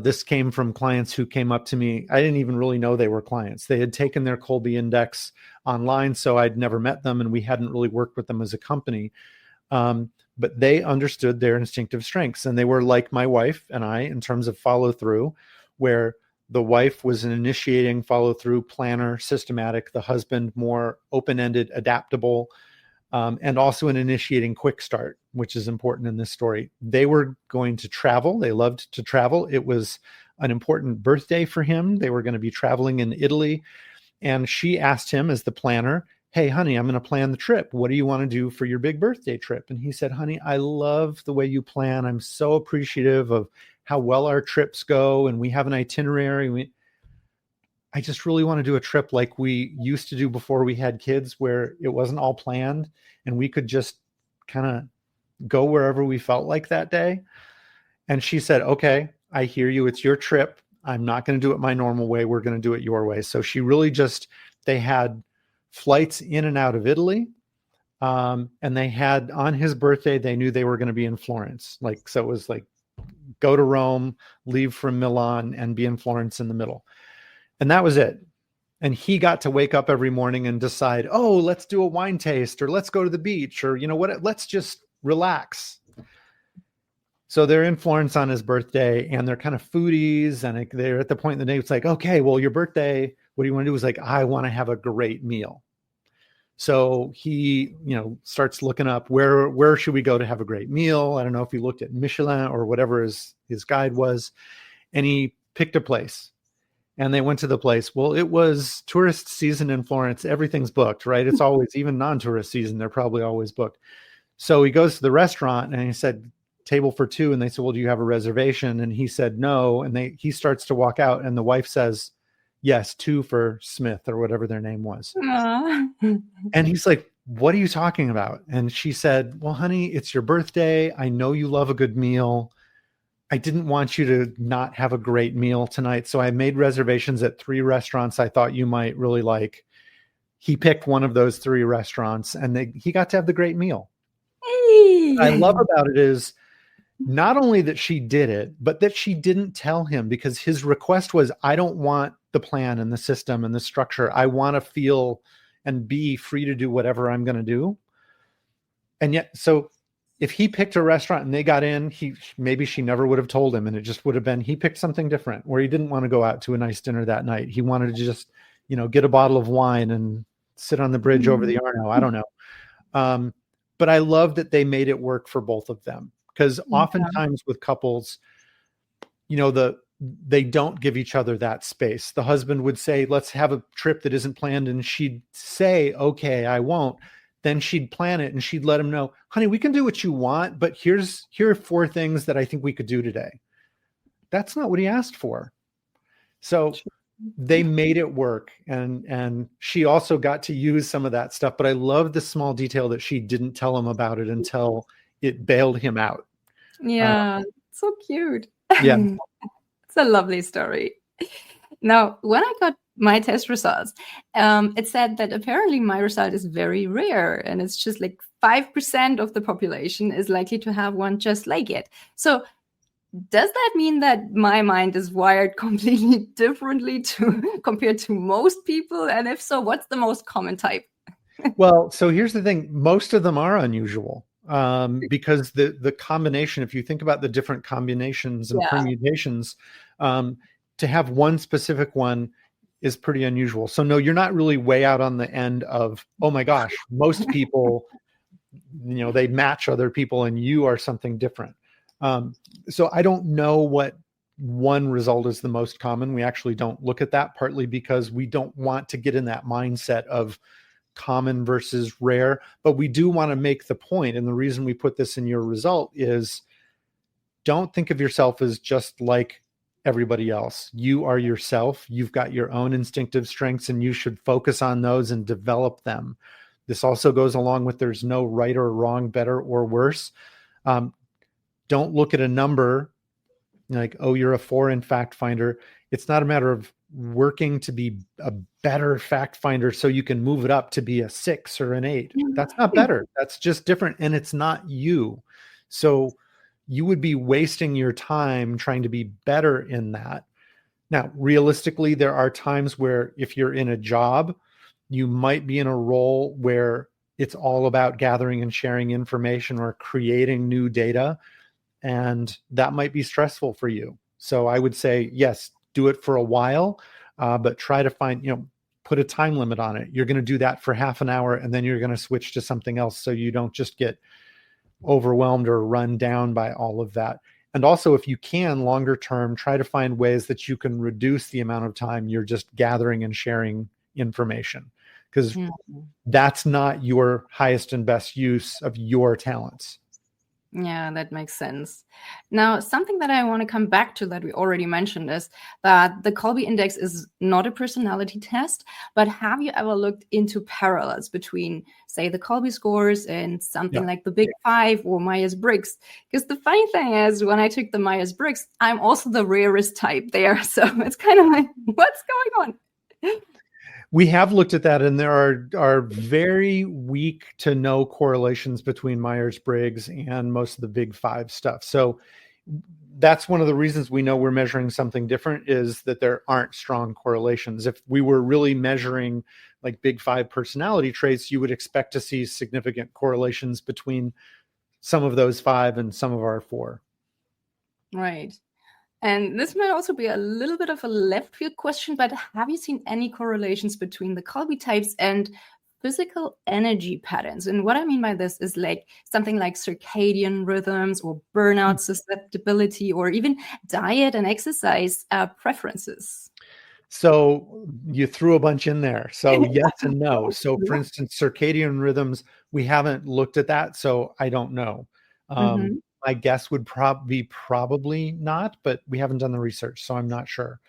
This came from clients who came up to me. I didn't even really know they were clients. They had taken their Kolbe Index online, so I'd never met them and we hadn't really worked with them as a company. But they understood their instinctive strengths, and they were like my wife and I in terms of follow through, where the wife was an initiating follow through planner, systematic, the husband more open-ended, adaptable, and also an initiating quick start, which is important in this story. They were going to travel. They loved to travel. It was an important birthday for him. They were going to be traveling in Italy. And she asked him as the planner, hey, honey, I'm going to plan the trip. What do you want to do for your big birthday trip? And he said, honey, I love the way you plan. I'm so appreciative of how well our trips go. And we have an itinerary. I just really want to do a trip like we used to do before we had kids, where it wasn't all planned and we could just kind of go wherever we felt like that day. And she said, okay, I hear you. It's your trip. I'm not going to do it my normal way. We're going to do it your way. So she really they had flights in and out of Italy. And they had, on his birthday, they knew they were going to be in Florence. So it was like, go to Rome, leave from Milan, and be in Florence in the middle. And that was it. And he got to wake up every morning and decide, oh, let's do a wine taste, or let's go to the beach, or let's just relax. So they're in Florence on his birthday, and they're kind of foodies, and they're at the point in the day, it's like, okay, well, your birthday, what do you want to do? Is like, I want to have a great meal. So he, starts looking up where should we go to have a great meal? I don't know if he looked at Michelin or whatever his guide was, and he picked a place. And they went to the place. Well, it was tourist season in Florence. Everything's booked, right? It's always, even non-tourist season, they're probably always booked. So he goes to the restaurant and he said, table for two. And they said, well, do you have a reservation? And he said, no. And he starts to walk out, and the wife says, yes, 2 for Smith, or whatever their name was. And he's like, what are you talking about? And she said, well, honey, it's your birthday. I know you love a good meal. I didn't want you to not have a great meal tonight. So I made reservations at 3 restaurants I thought you might really like. He picked one of those 3 restaurants, and he got to have the great meal. Hey. What I love about it is not only that she did it, but that she didn't tell him, because his request was, I don't want the plan and the system and the structure. I want to feel and be free to do whatever I'm going to do. And yet, so if he picked a restaurant and they got in, maybe she never would have told him, and it just would have been, he picked something different, where he didn't want to go out to a nice dinner that night. He wanted to just, get a bottle of wine and sit on the bridge over the Arno. I don't know. But I love that they made it work for both of them, because oftentimes with couples, they don't give each other that space. The husband would say, let's have a trip that isn't planned. And she'd say, okay, I won't. Then she'd plan it, and she'd let him know, honey, we can do what you want, but here are 4 things that I think we could do today. That's not what he asked for. So they made it work. And she also got to use some of that stuff, but I love the small detail that she didn't tell him about it until it bailed him out. Yeah, so cute. Yeah. It's a lovely story. Now, when I got my test results, it said that apparently my result is very rare, and it's just like 5% of the population is likely to have one just like it. So does that mean that my mind is wired completely differently compared to most people? And if so, what's the most common type? Well, so here's the thing. Most of them are unusual, because the combination, if you think about the different combinations and permutations, to have one specific one is pretty unusual. So no, you're not really way out on the end of, oh my gosh, most people, they match other people and you are something different. So I don't know what one result is the most common. We actually don't look at that, partly because we don't want to get in that mindset of common versus rare, but we do want to make the point. And the reason we put this in your result is, don't think of yourself as just like everybody else. You are yourself. You've got your own instinctive strengths, and you should focus on those and develop them. This also goes along with, there's no right or wrong, better or worse. Don't look at a number like, oh, you're a 4 in fact finder. It's not a matter of working to be a better fact finder so you can move it up to be a 6 or an 8. That's not better. That's just different. And it's not you. So you would be wasting your time trying to be better in that. Now, realistically, there are times where if you're in a job, you might be in a role where it's all about gathering and sharing information or creating new data. And that might be stressful for you. So I would say, yes, do it for a while, but try to find, put a time limit on it. You're going to do that for half an hour, and then you're going to switch to something else, so you don't just get overwhelmed or run down by all of that. And also, if you can, longer term, try to find ways that you can reduce the amount of time you're just gathering and sharing information, because that's not your highest and best use of your talents. Yeah, that makes sense. Now, something that I want to come back to that we already mentioned is that the Kolbe Index is not a personality test, but have you ever looked into parallels between, say, the Kolbe scores and something Yeah. like the Big Five or Myers-Briggs? Because the funny thing is, when I took the Myers-Briggs, I'm also the rarest type there. So it's kind of like, what's going on? We have looked at that, and there are very weak to no correlations between Myers-Briggs and most of the Big Five stuff. So that's one of the reasons we know we're measuring something different, is that there aren't strong correlations. If we were really measuring like Big Five personality traits, you would expect to see significant correlations between some of those five and some of our four. Right. And this might also be a little bit of a left field question, but have you seen any correlations between the Kolbe types and physical energy patterns? And what I mean by this is like something like circadian rhythms or burnout susceptibility, or even diet and exercise preferences. So you threw a bunch in there. So yes and no. So for instance, circadian rhythms, we haven't looked at that, so I don't know. Mm-hmm. My guess would be probably not, but we haven't done the research, so I'm not sure.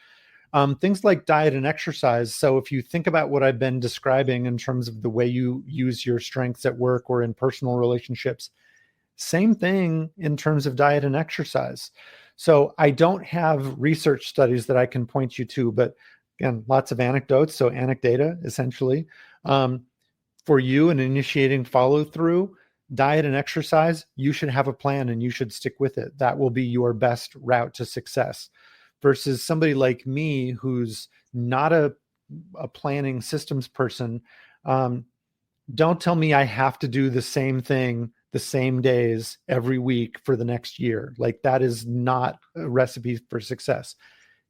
Things like diet and exercise. So if you think about what I've been describing in terms of the way you use your strengths at work or in personal relationships, same thing in terms of diet and exercise. So I don't have research studies that I can point you to, but again, lots of anecdotes. So anecdata, essentially. For you and initiating follow through, diet and exercise, you should have a plan and you should stick with it. That will be your best route to success. Versus somebody like me who's not a planning systems person, don't tell me I have to do the same thing the same days every week for the next year. Like, that is not a recipe for success.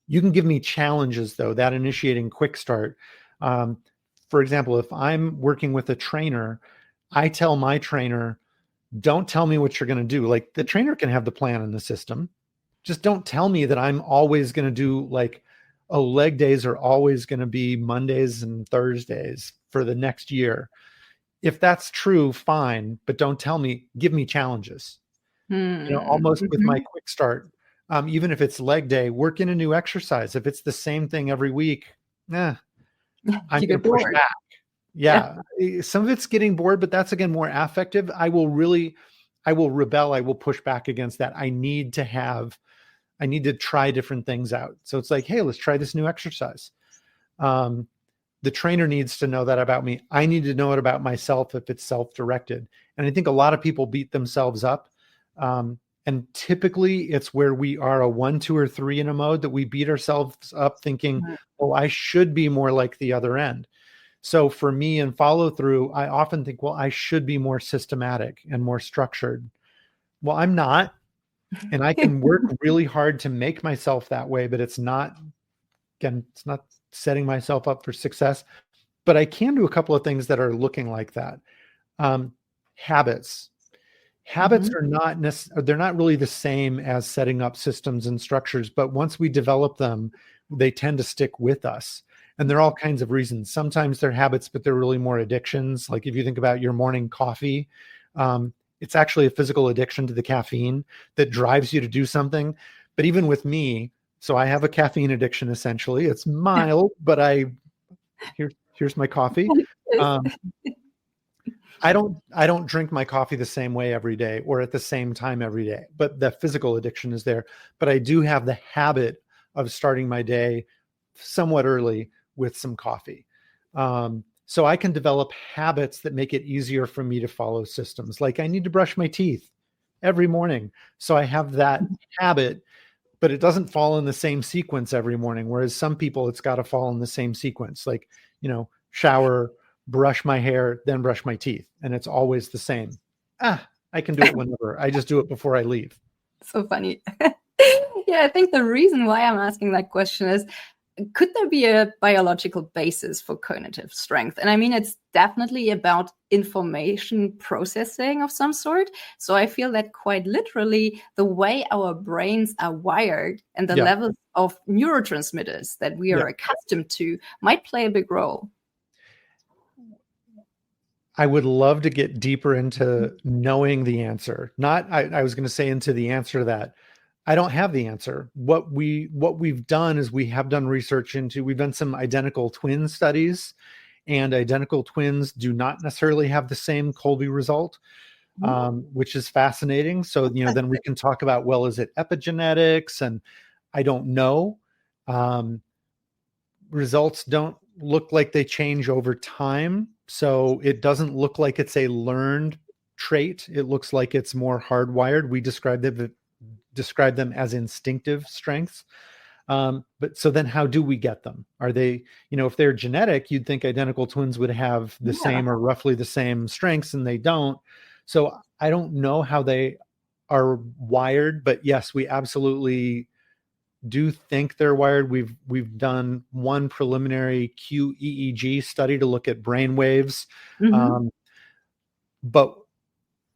You can give me challenges, though, that initiating quick start. For example, if I'm working with a trainer, I tell my trainer, don't tell me what you're going to do. Like, the trainer can have the plan in the system. Just don't tell me that I'm always going to do like, oh, leg days are always going to be Mondays and Thursdays for the next year. If that's true, fine, but don't tell me, give me challenges. Almost with my quick start, even if it's leg day, work in a new exercise. If it's the same thing every week, I'm going to push back. Yeah. Some of it's getting bored, but that's, again, more affective. I will rebel. I will push back against that. I need to try different things out. So it's like, hey, let's try this new exercise. The trainer needs to know that about me. I need to know it about myself if it's self-directed. And I think a lot of people beat themselves up. And typically it's where we are a 1, 2, or 3 in a mode that we beat ourselves up thinking, oh, I should be more like the other end. So for me in follow through, I often think, well, I should be more systematic and more structured. Well, I'm not. And I can work really hard to make myself that way, but it's not setting myself up for success. But I can do a couple of things that are looking like that. Habits. Habits are they're not really the same as setting up systems and structures, but once we develop them, they tend to stick with us. And there are all kinds of reasons. Sometimes they're habits, but they're really more addictions. Like if you think about your morning coffee, it's actually a physical addiction to the caffeine that drives you to do something. But even with me, so I have a caffeine addiction, essentially. It's mild, but here's my coffee. I don't drink my coffee the same way every day or at the same time every day, but the physical addiction is there. But I do have the habit of starting my day somewhat early with some coffee. So I can develop habits that make it easier for me to follow systems. Like I need to brush my teeth every morning. So I have that habit, but it doesn't fall in the same sequence every morning. Whereas some people, it's got to fall in the same sequence, like, shower, brush my hair, then brush my teeth. And it's always the same. I can do it whenever. I just do it before I leave. So funny. Yeah, I think the reason why I'm asking that question is, could there be a biological basis for cognitive strength? And I mean, it's definitely about information processing of some sort. So I feel that quite literally the way our brains are wired and the levels of neurotransmitters that we are accustomed to might play a big role. I would love to get deeper into knowing the answer. Not, I was going to say into the answer to that. I don't have the answer. What we've done is we have done research into, we've done some identical twin studies, and identical twins do not necessarily have the same Kolbe result, which is fascinating. So, then we can talk about, well, is it epigenetics? And I don't know. Results don't look like they change over time. So it doesn't look like it's a learned trait. It looks like it's more hardwired. We describe them as instinctive strengths. But so then how do we get them? Are they, if they're genetic, you'd think identical twins would have the same or roughly the same strengths, and they don't. So I don't know how they are wired, but yes, we absolutely do think they're wired. We've done one preliminary QEEG study to look at brain waves. But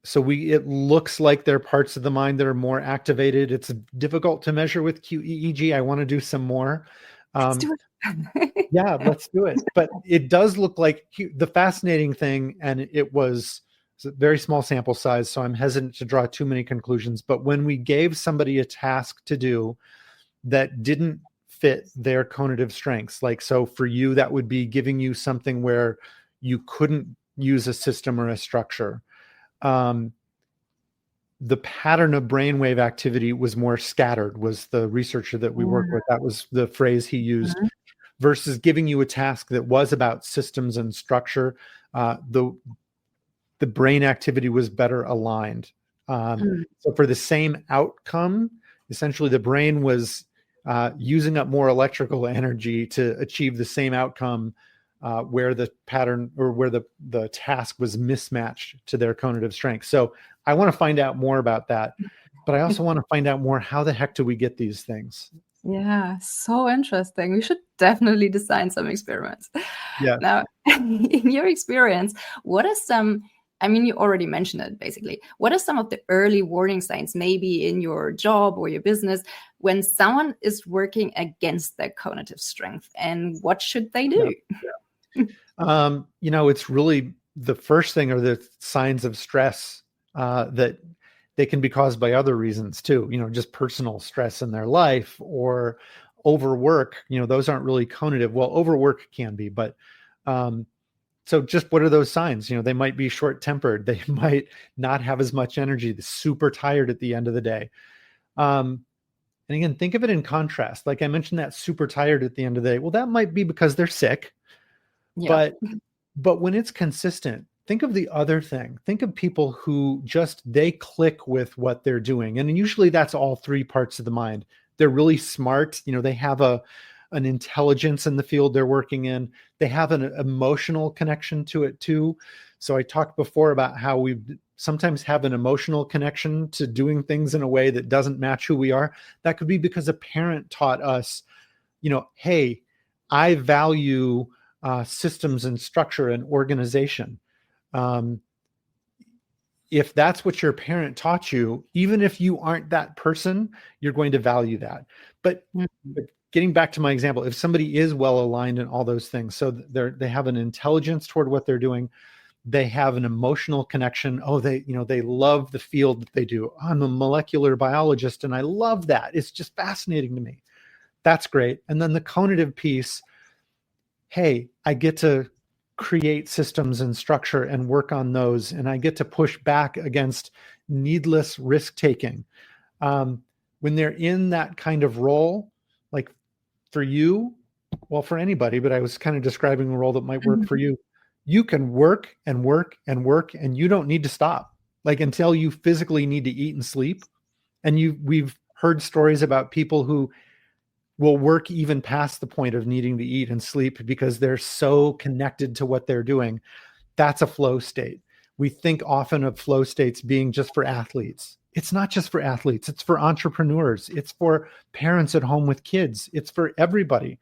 so it looks like there are parts of the mind that are more activated. It's difficult to measure with QEEG. I want to do some more. Let's do it. Yeah, let's do it. But it does look like the fascinating thing, and it's a very small sample size, so I'm hesitant to draw too many conclusions. But when we gave somebody a task to do that didn't fit their conative strengths, like, so for you, that would be giving you something where you couldn't use a system or a structure. The pattern of brainwave activity was more scattered, was the researcher that we worked with. That was the phrase he used, versus giving you a task that was about systems and structure. The brain activity was better aligned. So for the same outcome, essentially the brain was using up more electrical energy to achieve the same outcome, where the pattern or where the task was mismatched to their conative strength. So I want to find out more about that, but I also want to find out more, how the heck do we get these things? Yeah, so interesting. We should definitely design some experiments. Yeah. Now, in your experience, what are some, you already mentioned it basically. What are some of the early warning signs, maybe in your job or your business, when someone is working against their conative strength, and what should they do? It's really, the first thing are the signs of stress, that they can be caused by other reasons too, just personal stress in their life or overwork. Those aren't really conative. Well, overwork can be, but so just what are those signs? They might be short-tempered. They might not have as much energy. They're super tired at the end of the day. And again, think of it in contrast. Like I mentioned, that super tired at the end of the day. Well, that might be because they're sick. Yeah. But when it's consistent, think of the other thing. Think of people who they click with what they're doing. And usually that's all three parts of the mind. They're really smart. They have an intelligence in the field they're working in. They have an emotional connection to it too. So I talked before about how we sometimes have an emotional connection to doing things in a way that doesn't match who we are. That could be because a parent taught us, hey, I value systems and structure and organization. If that's what your parent taught you, even if you aren't that person, you're going to value that. But getting back to my example, if somebody is well aligned in all those things, so they have an intelligence toward what they're doing, they have an emotional connection. Oh, they love the field that they do. I'm a molecular biologist and I love that. It's just fascinating to me. That's great. And then the conative piece, hey, I get to create systems and structure and work on those, and I get to push back against needless risk taking. When they're in that kind of role, like for you, well, for anybody, but I was kind of describing a role that might work for you. You can work and work and work, and you don't need to stop, like until you physically need to eat and sleep. And we've heard stories about people who will work even past the point of needing to eat and sleep because they're so connected to what they're doing. That's a flow state. We think often of flow states being just for athletes. It's not just for athletes. It's for entrepreneurs. It's for parents at home with kids. It's for everybody.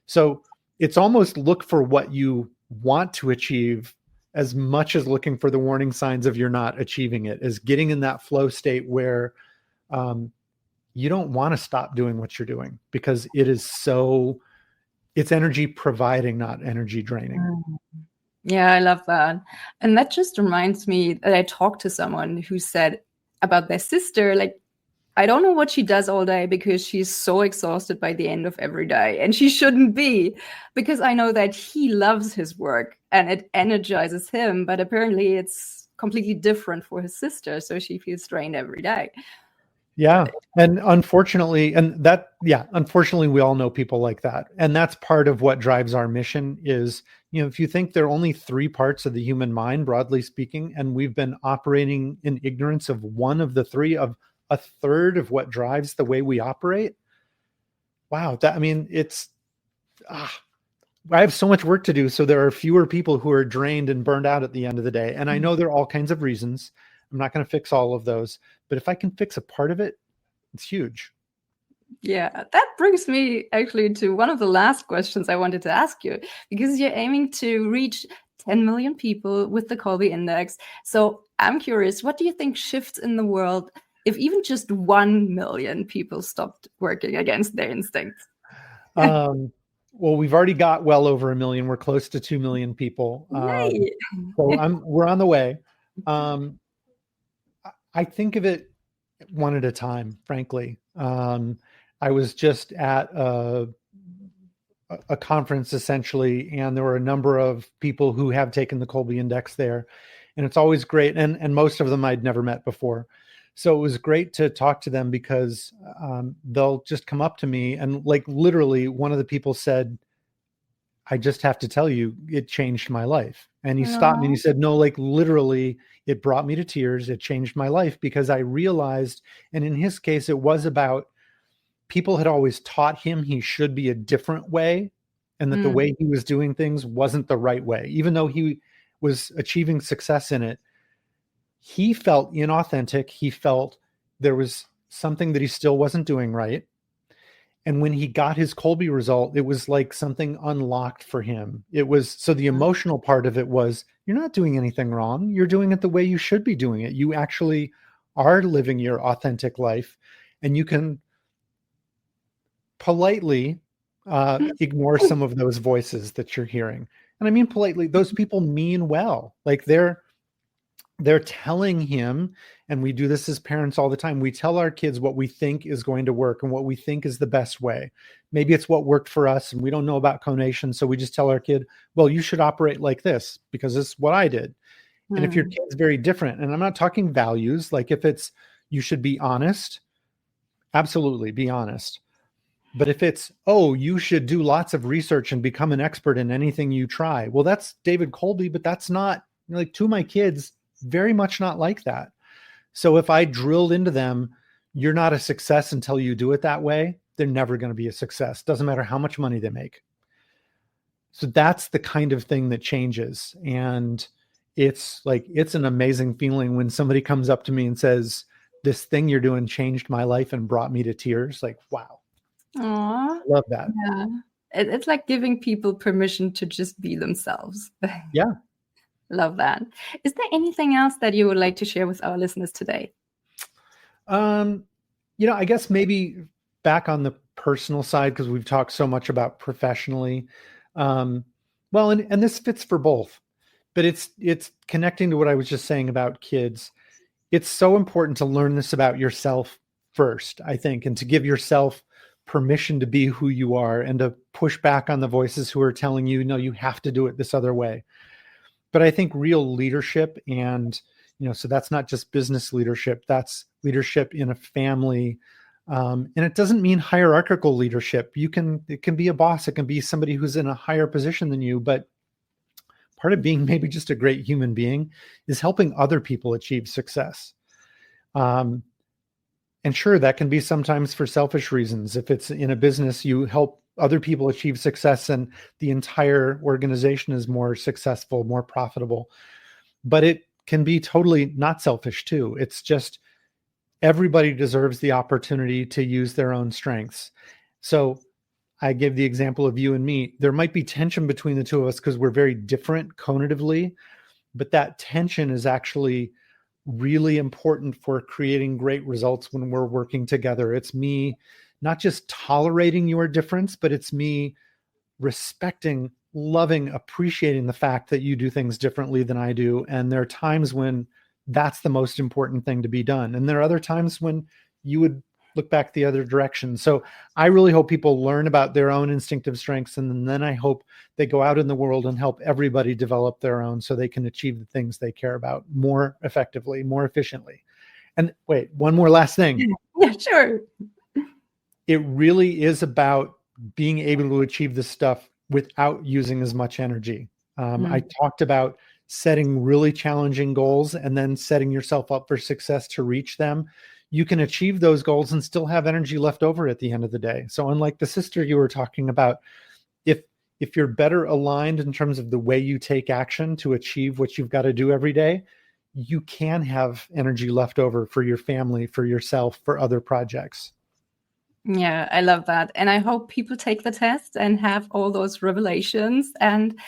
So it's almost look for what you want to achieve as much as looking for the warning signs of you're not achieving it, as getting in that flow state where you don't want to stop doing what you're doing because it's energy providing, not energy draining. Yeah, I love that. And that just reminds me that I talked to someone who said about their sister, like, I don't know what she does all day because she's so exhausted by the end of every day. And she shouldn't be, because I know that he loves his work and it energizes him. But apparently it's completely different for his sister. So she feels drained every day. Yeah. And unfortunately, unfortunately, we all know people like that. And that's part of what drives our mission is, if you think there are only three parts of the human mind, broadly speaking, and we've been operating in ignorance of one of the three, of a third of what drives the way we operate. Wow. I have so much work to do. So there are fewer people who are drained and burned out at the end of the day. And I know there are all kinds of reasons. I'm not going to fix all of those, but if I can fix a part of it, it's huge. Yeah, that brings me actually to one of the last questions I wanted to ask you, because you're aiming to reach 10 million people with the Kolbe Index. So I'm curious, what do you think shifts in the world if even just 1 million people stopped working against their instincts? Well, we've already got well over 1 million. We're close to 2 million people. Yay. So we're on the way. I think of it one at a time, frankly. I was just at a conference essentially, and there were a number of people who have taken the Kolbe Index there, and it's always great. And most of them I'd never met before. So it was great to talk to them because they'll just come up to me and, like, literally one of the people said, I just have to tell you, it changed my life. And he stopped me and he said, no, like, literally, it brought me to tears. It changed my life because I realized, and in his case, it was about people had always taught him he should be a different way, and that the way he was doing things wasn't the right way. Even though he was achieving success in it, he felt inauthentic. He felt there was something that he still wasn't doing right. And when he got his Kolbe result, it was like something unlocked for him. It was, so the emotional part of it was, you're not doing anything wrong. You're doing it the way you should be doing it. You actually are living your authentic life, and you can politely ignore some of those voices that you're hearing. And I mean politely, those people mean well. Like, they're telling him, and we do this as parents all the time, we tell our kids what we think is going to work and what we think is the best way. Maybe it's what worked for us and we don't know about conation, so we just tell our kid, well, you should operate like this because it's what I did. And if your kid's very different, and I'm not talking values, like if it's you should be honest, absolutely be honest. But if it's, oh, you should do lots of research and become an expert in anything you try, well, that's David Kolbe, but that's not, like, to my kids, very much not like that. So if I drilled into them, you're not a success until you do it that way, they're never going to be a success. Doesn't matter how much money they make. So that's the kind of thing that changes. And it's an amazing feeling when somebody comes up to me and says, this thing you're doing changed my life and brought me to tears. Like, wow. Aww. Love that. Yeah. It's like giving people permission to just be themselves. Yeah. Love that. Is there anything else that you would like to share with our listeners today? I guess maybe back on the personal side, because we've talked so much about professionally. And this fits for both, but it's connecting to what I was just saying about kids. It's so important to learn this about yourself first, I think, and to give yourself permission to be who you are and to push back on the voices who are telling you, no, you have to do it this other way. But I think real leadership, and, so that's not just business leadership, that's leadership in a family. And it doesn't mean hierarchical leadership. It can be a boss. It can be somebody who's in a higher position than you. But part of being maybe just a great human being is helping other people achieve success. And sure, that can be sometimes for selfish reasons. If it's in a business, you help other people achieve success and the entire organization is more successful, more profitable. But it can be totally not selfish too. It's just everybody deserves the opportunity to use their own strengths. So I give the example of you and me. There might be tension between the two of us because we're very different conatively, but that tension is actually really important for creating great results when we're working together. It's me not just tolerating your difference, but it's me respecting loving, appreciating the fact that you do things differently than I do. And there are times when that's the most important thing to be done. And there are other times when you would look back the other direction. So I really hope people learn about their own instinctive strengths. And then I hope they go out in the world and help everybody develop their own so they can achieve the things they care about more effectively, more efficiently. And wait, one more last thing. Yeah, sure. It really is about being able to achieve this stuff without using as much energy. I talked about setting really challenging goals and then setting yourself up for success to reach them. You can achieve those goals and still have energy left over at the end of the day. So unlike the sister you were talking about, if you're better aligned in terms of the way you take action to achieve what you've got to do every day, you can have energy left over for your family, for yourself, for other projects. Yeah, I love that. And I hope people take the test and have all those revelations and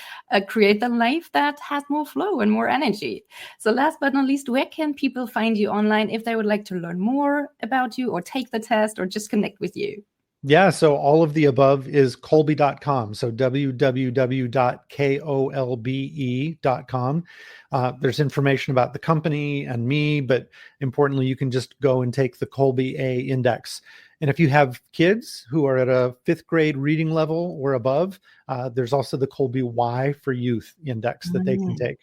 create the life that has more flow and more energy. So last but not least, where can people find you online if they would like to learn more about you or take the test or just connect with you? Yeah, so all of the above is kolbe.com. So www.kolbe.com. There's information about the company and me, but importantly, you can just go and take the Kolbe A Index. And if you have kids who are at a 5th grade reading level or above, there's also the Kolbe Y for Youth Index that they can take.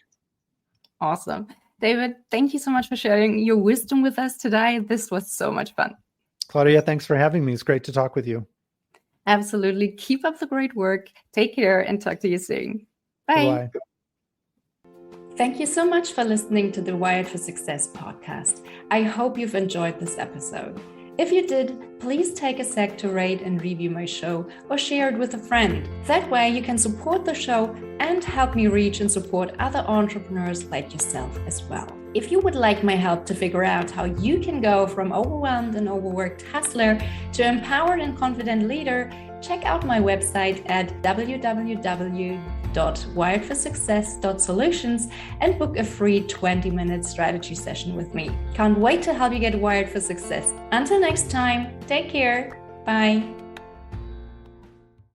Awesome. David, thank you so much for sharing your wisdom with us today. This was so much fun. Claudia, thanks for having me. It's great to talk with you. Absolutely. Keep up the great work. Take care and talk to you soon. Bye. Bye-bye. Thank you so much for listening to the Wired for Success podcast. I hope you've enjoyed this episode. If you did, please take a sec to rate and review my show or share it with a friend. That way you can support the show and help me reach and support other entrepreneurs like yourself as well. If you would like my help to figure out how you can go from overwhelmed and overworked hustler to empowered and confident leader, check out my website at www.wiredforsuccess.solutions and book a free 20-minute strategy session with me. Can't wait to help you get wired for success. Until next time, take care. Bye.